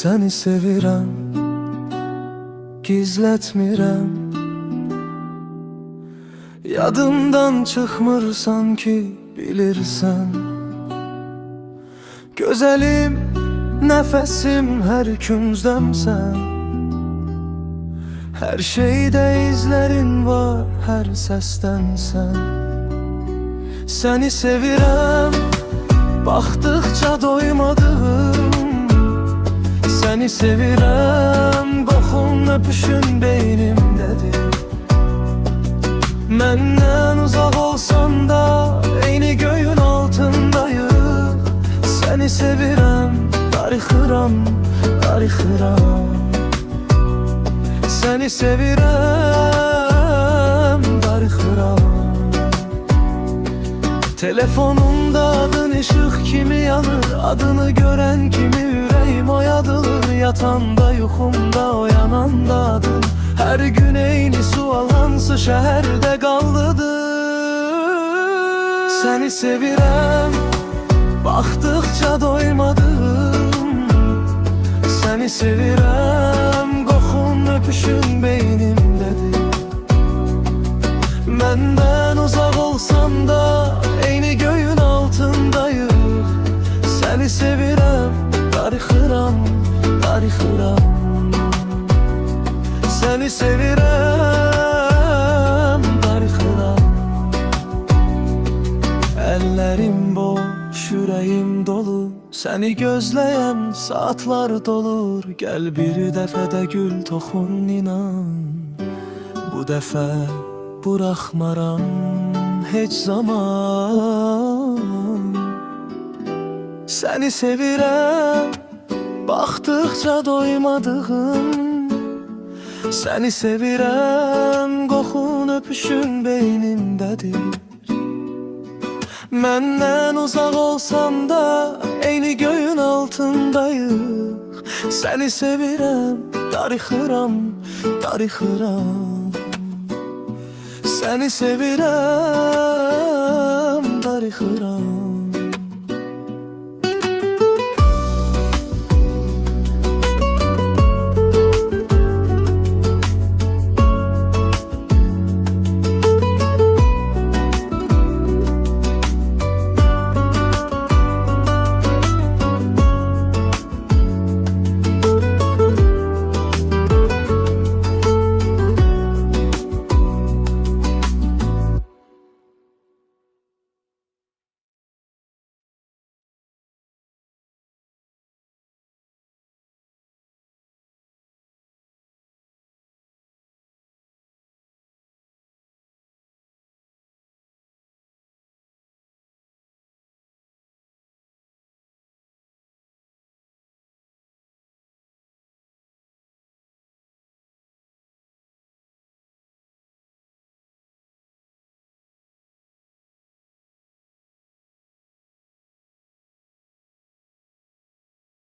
Səni sevirəm, gizlətmirəm. Yadımdan çıxmırsan ki, bilirsən. Gözəlim, nəfəsim, hər küncdəmsən. Hər şeydə izlərin var, hər səsdənsən. Səni sevirəm, baxdıqca doymadım. Səni sevirəm, qoxun öpüşün beynimdədir. Məndən uzaq olsan da, eyni göyün altındayıq. Səni sevirəm, darıxıram, darıxıram. Səni sevirəm, darıxıram. Telefonumda adın ışıq kimi yanır. Adını görən kimi ürəyim oyadılır. Yatanda, yuxumda, oyananda adın. Hər gün eyni sual, hansı şəhərdə qallıdır? Səni sevirəm, baxdıqca doymadım. Səni sevirəm, qoxun öpüşün beynimdədir. Məndən uzaq olsan da, eyni göyün altındayıq. Səni sevirəm, darıxıram, darıxıram. Səni sevirəm, darıxıram. Əllərim boş, ürəyim dolu. Səni gözləyəm, saatlar dolur. Gəl bir dəfə də gül toxun, inan. Bu dəfə buraxmaram heç zaman. Səni sevirəm, baxdıqca doymadığım. Səni sevirəm, qoxun öpüşün beynimdədir. Məndən uzaq olsan da, eyni göyün altındayıq. Səni sevirəm, darıxıram, darıxıram. Səni sevirəm, darıxıram.